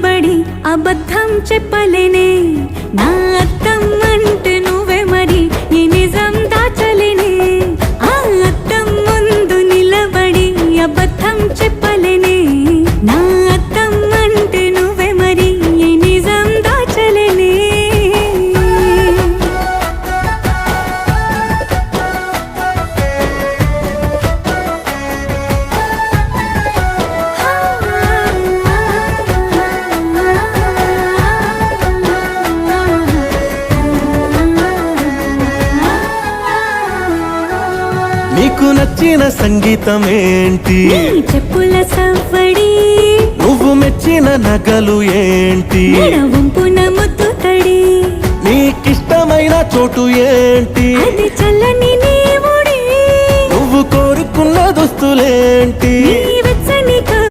నిలబడి అబద్ధం చెప్పలేనే నా అద్దం అంటే నువ్వే మరి ఈ నిజం దాచలేనే ఆ అద్దం ముందు నిలబడి అబద్ధం చెప్పలేనే నా అద్దం అంటే నువ్వే మరి ఈ నిజం దాచలేనే నీకు నచ్చిన సంగీతం ఏంటి నీ చెప్పుల సవ్వడి నువ్వు మెచ్చిన నగలు ఏంటి వంపున ముద్దు తడి నీకిష్టమైన చోటు ఏంటి అది చల్లని నీ ఒడి నువ్వు కోరుకున్న దుస్తులేంటి నీ